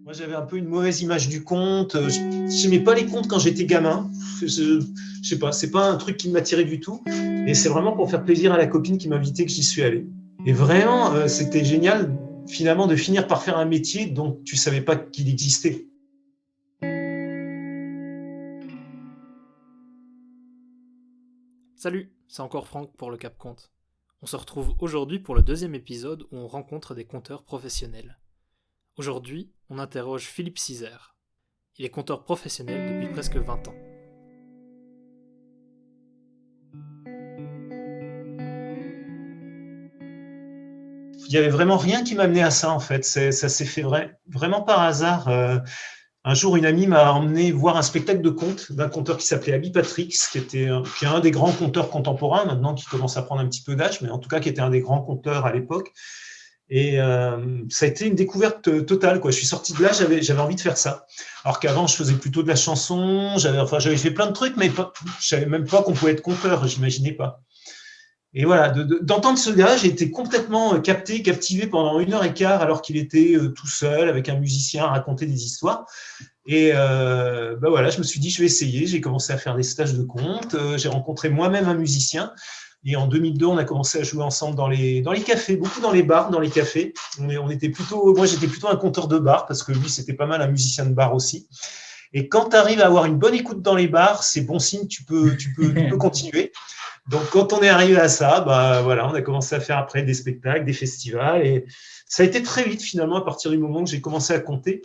Moi, j'avais un peu une mauvaise image du conte. Je n'aimais pas les contes quand j'étais gamin. Je sais pas, c'est pas un truc qui m'attirait du tout. Et c'est vraiment pour faire plaisir à la copine qui m'invitait que j'y suis allé. Et vraiment, c'était génial finalement de finir par faire un métier dont tu savais pas qu'il existait. Salut, c'est encore Franck pour le Cap Conte. On se retrouve aujourd'hui pour le deuxième épisode où on rencontre des conteurs professionnels. Aujourd'hui, on interroge Philippe Cizère. Il est conteur professionnel depuis presque 20 ans. Il y avait vraiment rien qui m'amenait à ça en fait. Ça s'est fait vraiment par hasard. Un jour, une amie m'a emmené voir un spectacle de contes d'un conteur qui s'appelait Abby Patrix, qui est un des grands conteurs contemporains maintenant, qui commence à prendre un petit peu d'âge, mais en tout cas qui était un des grands conteurs à l'époque. Et ça a été une découverte totale, quoi. Je suis sorti de là, j'avais envie de faire ça. Alors qu'avant, je faisais plutôt de la chanson, j'avais fait plein de trucs, mais je savais même pas qu'on pouvait être conteur, j'imaginais pas. Et voilà, d'entendre ce gars, j'ai été complètement captivé pendant 1 heure et quart, alors qu'il était tout seul avec un musicien à raconter des histoires. Et ben voilà, je me suis dit, je vais essayer. J'ai commencé à faire des stages de conte. J'ai rencontré moi-même un musicien. Et en 2002, on a commencé à jouer ensemble dans les cafés, beaucoup dans les bars, dans les cafés. On était plutôt, moi, j'étais plutôt un conteur de bar parce que lui, c'était pas mal un musicien de bar aussi. Et quand tu arrives à avoir une bonne écoute dans les bars, c'est bon signe, tu peux continuer. Donc, quand on est arrivé à ça, bah voilà, on a commencé à faire après des spectacles, des festivals. Et ça a été très vite, finalement, à partir du moment que j'ai commencé à compter.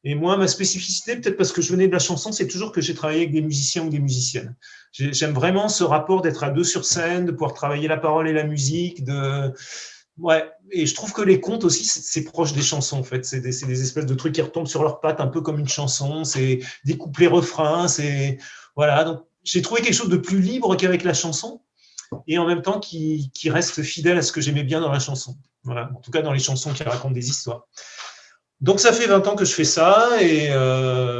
Et moi, ma spécificité, peut-être parce que je venais de la chanson, c'est toujours que j'ai travaillé avec des musiciens ou des musiciennes. J'aime vraiment ce rapport d'être à deux sur scène, de pouvoir travailler la parole et la musique. Ouais. Et je trouve que les contes aussi, c'est proche des chansons, en fait. C'est des espèces de trucs qui retombent sur leurs pattes, un peu comme une chanson. C'est des couplets refrains. Voilà. Donc, j'ai trouvé quelque chose de plus libre qu'avec la chanson et en même temps qui reste fidèle à ce que j'aimais bien dans la chanson. Voilà. En tout cas, dans les chansons qui racontent des histoires. Donc ça fait 20 ans que je fais ça et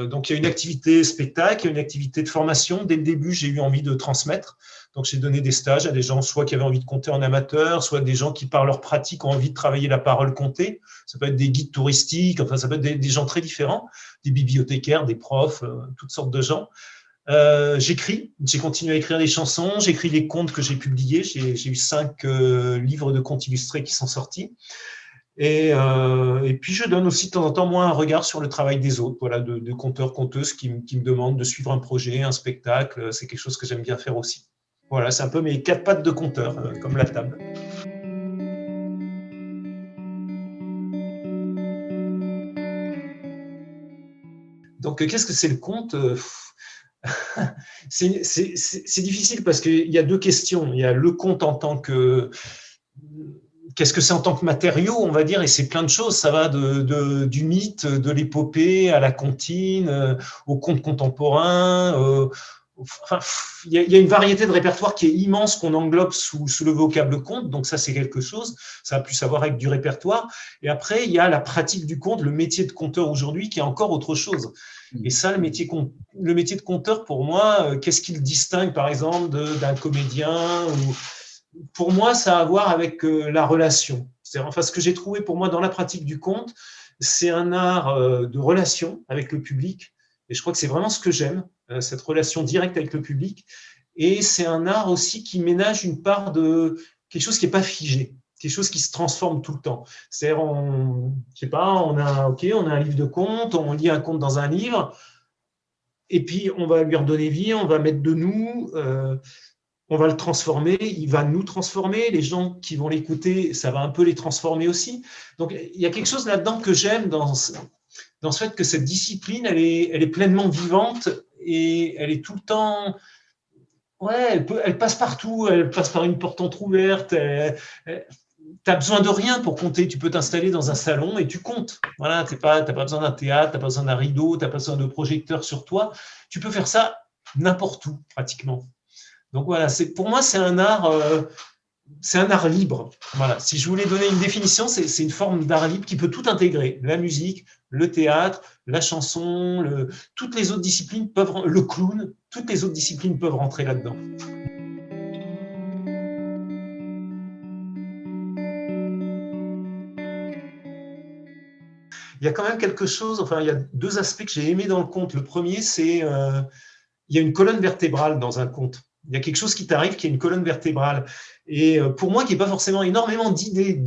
donc il y a une activité spectacle, il y a une activité de formation. Dès le début, j'ai eu envie de transmettre. Donc j'ai donné des stages à des gens soit qui avaient envie de compter en amateur, soit des gens qui par leur pratique ont envie de travailler la parole comptée. Ça peut être des guides touristiques, enfin ça peut être des gens très différents, des bibliothécaires, des profs, toutes sortes de gens. J'ai continué à écrire des chansons, j'écris des contes que j'ai publiés. J'ai eu 5 livres de contes illustrés qui sont sortis. Et puis, je donne aussi de temps en temps, moi, un regard sur le travail des autres, voilà, de conteurs, conteuses qui me demandent de suivre un projet, un spectacle. C'est quelque chose que j'aime bien faire aussi. Voilà, c'est un peu mes 4 pattes de conteur, comme la table. Donc, qu'est-ce que c'est le conte? C'est difficile parce qu'il y a deux questions. Il y a le conte en tant que qu'est-ce que c'est en tant que matériau, on va dire, et c'est plein de choses. Ça va du mythe, de l'épopée, à la comptine, au conte contemporain. Enfin, il y a une variété de répertoire qui est immense qu'on englobe sous le vocable conte. Donc ça, c'est quelque chose. Ça a plus à voir avec du répertoire. Et après, il y a la pratique du conte, le métier de conteur aujourd'hui, qui est encore autre chose. Et ça, le métier de conteur, pour moi, qu'est-ce qui le distingue, par exemple, d'un comédien ou pour moi, ça a à voir avec la relation. C'est-à-dire, enfin, ce que j'ai trouvé pour moi dans la pratique du conte, c'est un art de relation avec le public. Et je crois que c'est vraiment ce que j'aime, cette relation directe avec le public. Et c'est un art aussi qui ménage une part de quelque chose qui n'est pas figé, quelque chose qui se transforme tout le temps. C'est-à-dire, je sais pas, on a un livre de contes, on lit un conte dans un livre, et puis on va lui redonner vie, on va mettre de nous. On va le transformer, il va nous transformer, les gens qui vont l'écouter, ça va un peu les transformer aussi. Donc il y a quelque chose là-dedans que j'aime dans ce fait que cette discipline, elle est pleinement vivante et elle est tout le temps, ouais, elle passe partout, elle passe par une porte entrouverte. Tu as besoin de rien pour compter. Tu peux t'installer dans un salon et tu comptes. Voilà, t'as pas besoin d'un théâtre, tu n'as pas besoin d'un rideau, tu n'as pas besoin de projecteur sur toi. Tu peux faire ça n'importe où, pratiquement. Donc voilà, pour moi, c'est un art libre. Voilà. Si je voulais donner une définition, c'est une forme d'art libre qui peut tout intégrer. La musique, le théâtre, la chanson, toutes les autres disciplines le clown, toutes les autres disciplines peuvent rentrer là-dedans. il y a quand même quelque chose, enfin, il y a deux aspects que j'ai aimés dans le conte. Le premier, c'est il y a une colonne vertébrale dans un conte. Il y a quelque chose qui t'arrive qui est une colonne vertébrale. Et pour moi, qui n'ai pas forcément énormément d'idées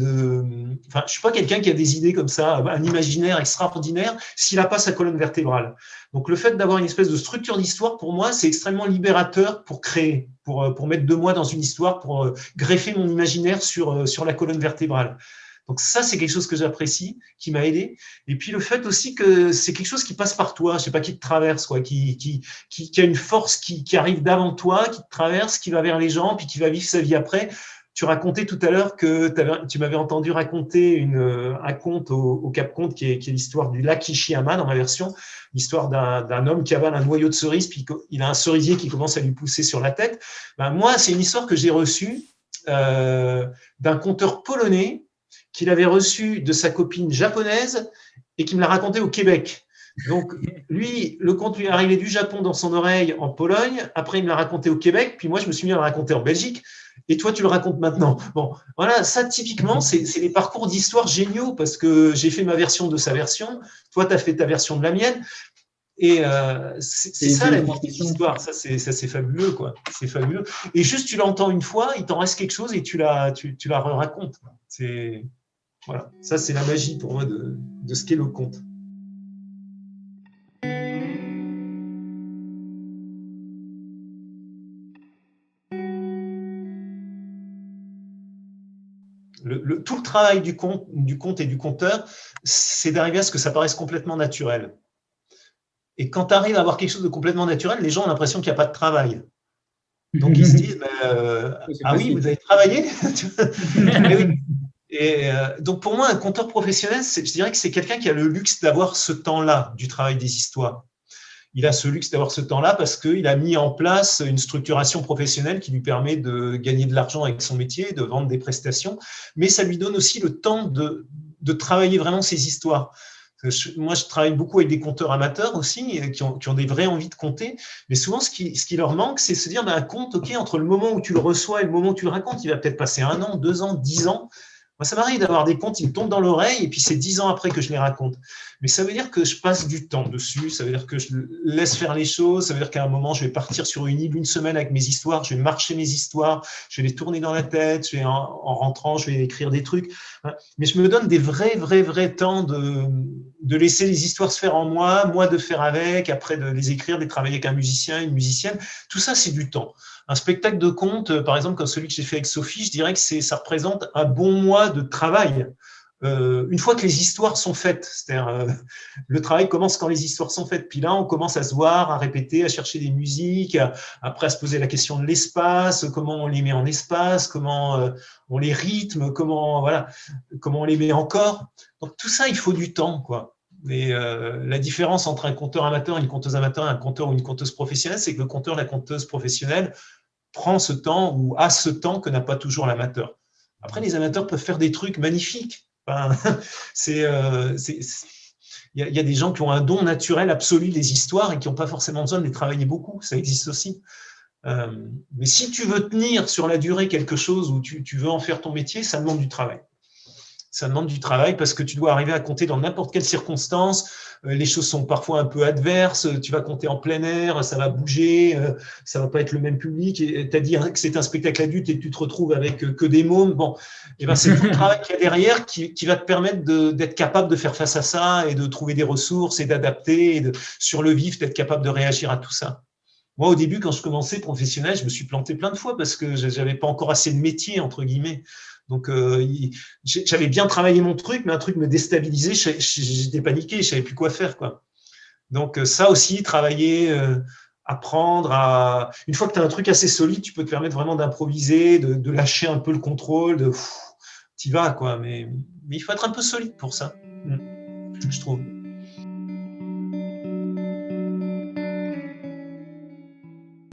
Enfin, je ne suis pas quelqu'un qui a des idées comme ça, un imaginaire extraordinaire, s'il n'a pas sa colonne vertébrale. Donc, le fait d'avoir une espèce de structure d'histoire, pour moi, c'est extrêmement libérateur pour créer, pour mettre de moi dans une histoire, pour greffer mon imaginaire sur la colonne vertébrale. Donc ça, c'est quelque chose que j'apprécie, qui m'a aidé. Et puis le fait aussi que c'est quelque chose qui passe par toi, je sais pas, qui te traverse, quoi, qui a une force qui arrive d'avant toi, qui te traverse, qui va vers les gens, puis qui va vivre sa vie après. Tu racontais tout à l'heure que tu m'avais entendu raconter un conte au Cap Conte, qui est l'histoire du lac Ishiyama dans ma version, l'histoire d'un homme qui avale un noyau de cerise, puis il a un cerisier qui commence à lui pousser sur la tête. Ben, moi, c'est une histoire que j'ai reçue d'un conteur polonais qu'il avait reçu de sa copine japonaise et qui me l'a raconté au Québec. Donc, lui, le conte lui est arrivé du Japon dans son oreille en Pologne. Après, il me l'a raconté au Québec. Puis moi, je me suis mis à le raconter en Belgique. Et toi, tu le racontes maintenant. Bon, voilà, ça, typiquement, c'est des parcours d'histoire géniaux parce que j'ai fait ma version de sa version. Toi, tu as fait ta version de la mienne. Et c'est ça la musique d'histoire, ça c'est fabuleux, quoi. C'est fabuleux. Et juste tu l'entends une fois, il t'en reste quelque chose et tu la racontes. C'est voilà, ça c'est la magie pour moi de ce qu'est le conte. Tout le travail du conte et du conteur, c'est d'arriver à ce que ça paraisse complètement naturel. Et quand tu arrives à avoir quelque chose de complètement naturel, les gens ont l'impression qu'il n'y a pas de travail. Donc ils se disent, ah oui, vous avez travaillé. Oui. Et donc pour moi, un conteur professionnel, je dirais que c'est quelqu'un qui a le luxe d'avoir ce temps-là du travail des histoires. Il a ce luxe d'avoir ce temps-là parce qu'il a mis en place une structuration professionnelle qui lui permet de gagner de l'argent avec son métier, de vendre des prestations, mais ça lui donne aussi le temps de travailler vraiment ses histoires. Moi, je travaille beaucoup avec des conteurs amateurs aussi, qui ont des vraies envies de compter, mais souvent, ce qui leur manque, c'est se dire, un conte, ok, entre le moment où tu le reçois et le moment où tu le racontes, il va peut-être passer 1 an, 2 ans, 10 ans. Moi, ça m'arrive d'avoir des contes, ils me tombent dans l'oreille, et puis c'est 10 ans après que je les raconte. Mais ça veut dire que je passe du temps dessus, ça veut dire que je laisse faire les choses, ça veut dire qu'à un moment, je vais partir sur une île 1 semaine avec mes histoires, je vais marcher mes histoires, je vais les tourner dans la tête, en rentrant, je vais écrire des trucs. Mais je me donne des vrais temps de laisser les histoires se faire en moi de faire avec, après de les écrire, de travailler avec un musicien, une musicienne. Tout ça, c'est du temps. Un spectacle de conte, par exemple, comme celui que j'ai fait avec Sophie, je dirais que ça représente un bon mois de travail. Une fois que les histoires sont faites, c'est-à-dire le travail commence quand les histoires sont faites. Puis là, on commence à se voir, à répéter, à chercher des musiques, après à se poser la question de l'espace, comment on les met en espace, comment on les rythme, comment on les met encore. Donc tout ça, il faut du temps, quoi. Et la différence entre un conteur amateur, une conteuse amateur, un conteur ou une conteuse professionnelle, c'est que le conteur, la conteuse professionnelle prend ce temps ou a ce temps que n'a pas toujours l'amateur. Après, les amateurs peuvent faire des trucs magnifiques. Enfin, il y a des gens qui ont un don naturel absolu des histoires et qui n'ont pas forcément besoin de les travailler beaucoup. Ça existe aussi. Mais si tu veux tenir sur la durée quelque chose ou tu veux en faire ton métier, ça demande du travail. Ça demande du travail parce que tu dois arriver à compter dans n'importe quelle circonstance. Les choses sont parfois un peu adverses. Tu vas compter en plein air, ça va bouger, ça va pas être le même public. Tu as dit que c'est un spectacle adulte et tu te retrouves avec que des mômes. Bon, et ben c'est tout le travail qu'il y a derrière qui va te permettre d'être capable de faire face à ça et de trouver des ressources et d'adapter, et sur le vif, d'être capable de réagir à tout ça. Moi, au début, quand je commençais professionnel, je me suis planté plein de fois parce que j'avais pas encore assez de métier, entre guillemets. Donc, j'avais bien travaillé mon truc, mais un truc me déstabilisait, j'étais paniqué, je savais plus quoi faire, quoi. Donc, ça aussi, travailler, apprendre à… Une fois que tu as un truc assez solide, tu peux te permettre vraiment d'improviser, de lâcher un peu le contrôle, t'y vas, quoi. Mais il faut être un peu solide pour ça, je trouve.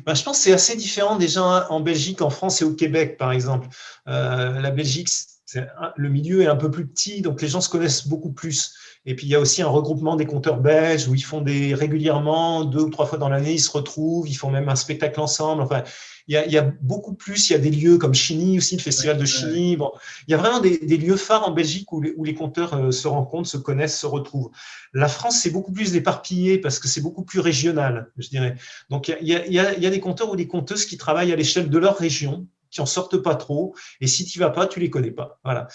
Je pense que c'est assez différent déjà en Belgique, en France et au Québec, par exemple. La Belgique, le milieu est un peu plus petit, donc les gens se connaissent beaucoup plus. Et puis, il y a aussi un regroupement des conteurs belges où ils font régulièrement, 2 ou 3 fois dans l'année, ils se retrouvent, ils font même un spectacle ensemble. Enfin, il y a beaucoup plus, il y a des lieux comme Chigny aussi, le festival de Chigny. Bon, il y a vraiment des lieux phares en Belgique où les conteurs se rencontrent, se connaissent, se retrouvent. La France, c'est beaucoup plus éparpillé parce que c'est beaucoup plus régional, je dirais. Donc, il y a des conteurs ou des conteuses qui travaillent à l'échelle de leur région, qui en sortent pas trop, et si tu vas pas, tu les connais pas. Voilà.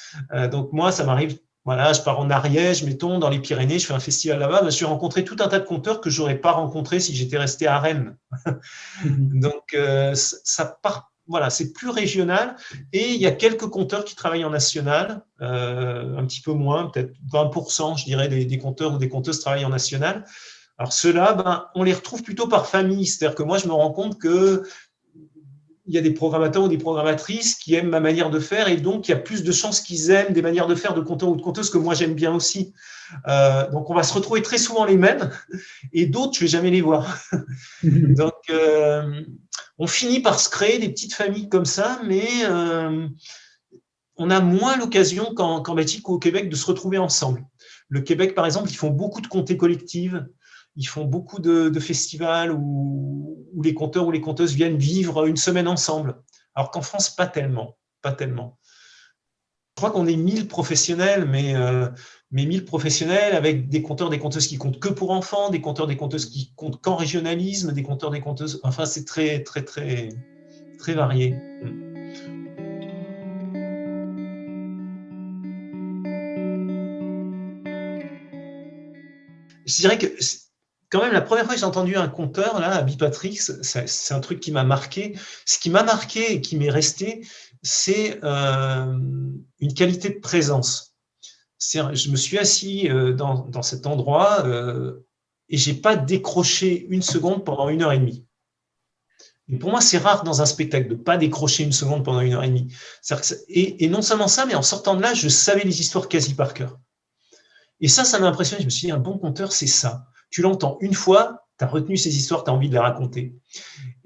Donc moi, ça m'arrive. Voilà, je pars en Ariège, mettons, dans les Pyrénées, je fais un festival là-bas, je vais rencontrer tout un tas de conteurs que j'aurais pas rencontrés si j'étais resté à Rennes. Donc ça part. Voilà, c'est plus régional, et il y a quelques conteurs qui travaillent en national, un petit peu moins, peut-être 20%, je dirais, des conteurs ou des conteuses travaillent en national. Alors ceux-là, on les retrouve plutôt par famille, c'est-à-dire que moi, je me rends compte que il y a des programmateurs ou des programmatrices qui aiment ma manière de faire, et donc il y a plus de chances qu'ils aiment des manières de faire de conteurs ou de conteuses que moi j'aime bien aussi. Donc on va se retrouver très souvent les mêmes, et d'autres je ne vais jamais les voir. Donc on finit par se créer des petites familles comme ça, mais on a moins l'occasion qu'en Belgique ou au Québec de se retrouver ensemble. Le Québec, par exemple, ils font beaucoup de comtés collectives. Ils font beaucoup de festivals où les conteurs ou les conteuses viennent vivre une semaine ensemble. Alors qu'en France, pas tellement. Pas tellement. Je crois qu'on est 1000 professionnels, mais 1000 professionnels avec des conteurs, des conteuses qui comptent que pour enfants, des conteurs, des conteuses qui comptent qu'en régionalisme, des conteurs, des conteuses. Enfin, c'est très, très, très, très varié. Je dirais que quand même, la première fois que j'ai entendu un conteur, là, à Bipatrix, c'est un truc qui m'a marqué. Ce qui m'a marqué et qui m'est resté, c'est une qualité de présence. Je me suis assis dans cet endroit et je n'ai pas décroché une seconde pendant 1h30. Et pour moi, c'est rare dans un spectacle de ne pas décrocher une seconde pendant 1h30. Et non seulement ça, mais en sortant de là, je savais les histoires quasi par cœur. Et ça m'a impressionné. Je me suis dit, un bon conteur, c'est ça. Tu l'entends une fois, tu as retenu ces histoires, tu as envie de les raconter.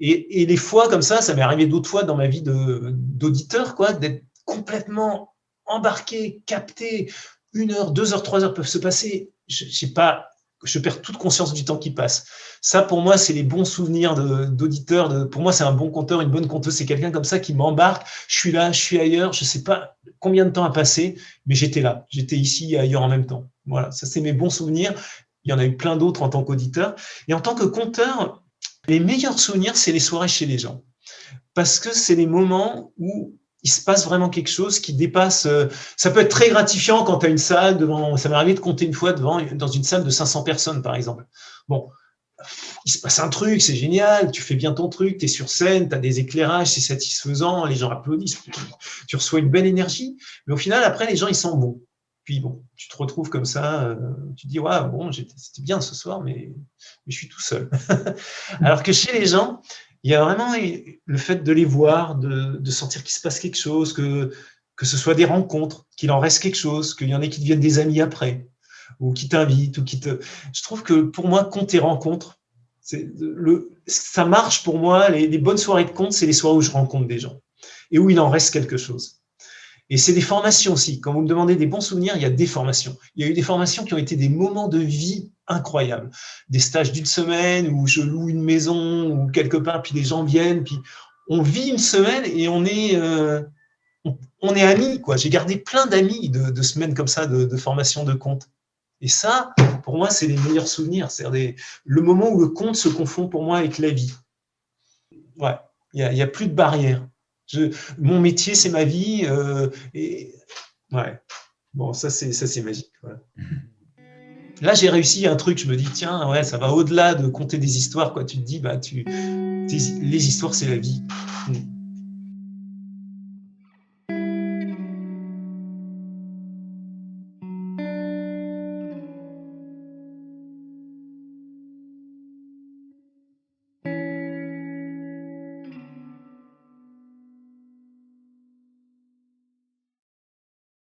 Et les fois comme ça m'est arrivé d'autres fois dans ma vie d'auditeur, quoi, d'être complètement embarqué, capté. 1 heure, 2 heures, 3 heures peuvent se passer. Je perds toute conscience du temps qui passe. Ça, pour moi, c'est les bons souvenirs d'auditeurs. Pour moi, c'est un bon conteur, une bonne conteuse. C'est quelqu'un comme ça qui m'embarque. Je suis là, je suis ailleurs. Je ne sais pas combien de temps a passé, mais j'étais là. J'étais ici et ailleurs en même temps. Voilà, ça, c'est mes bons souvenirs. Il y en a eu plein d'autres en tant qu'auditeur. Et en tant que conteur, les meilleurs souvenirs, c'est les soirées chez les gens. Parce que c'est les moments où il se passe vraiment quelque chose qui dépasse. Ça peut être très gratifiant quand tu as une salle devant. Ça m'est arrivé de compter une fois dans une salle de 500 personnes, par exemple. Bon, il se passe un truc, c'est génial, tu fais bien ton truc, tu es sur scène, tu as des éclairages, c'est satisfaisant, les gens applaudissent, tu reçois une belle énergie. Mais au final, après, les gens, ils sont bons. Puis bon, tu te retrouves comme ça, tu te dis, ouais, bon, c'était bien ce soir, mais je suis tout seul. Alors que chez les gens, il y a vraiment le fait de les voir, de sentir qu'il se passe quelque chose, que ce soit des rencontres, qu'il en reste quelque chose, qu'il y en ait qui deviennent des amis après, ou qui t'invitent, ou qui te. Je trouve que pour moi, compte et rencontres, ça marche pour moi. Les bonnes soirées de compte, c'est les soirées où je rencontre des gens et où il en reste quelque chose. Et c'est des formations aussi. Quand vous me demandez des bons souvenirs, il y a des formations. Il y a eu des formations qui ont été des moments de vie incroyables. Des stages d'1 semaine où je loue une maison ou quelque part, puis les gens viennent, puis on vit 1 semaine et on est amis, quoi. J'ai gardé plein d'amis de semaines comme ça de formation de conte. Et ça, pour moi, c'est les meilleurs souvenirs. C'est-à-dire le moment où le conte se confond pour moi avec la vie. Ouais, il n'y a plus de barrière. Mon métier, c'est ma vie. Et ouais, bon, ça c'est magique. Voilà. Là, j'ai réussi un truc. Je me dis, tiens, ouais, ça va au-delà de conter des histoires, quoi. Tu te dis, les histoires, c'est la vie.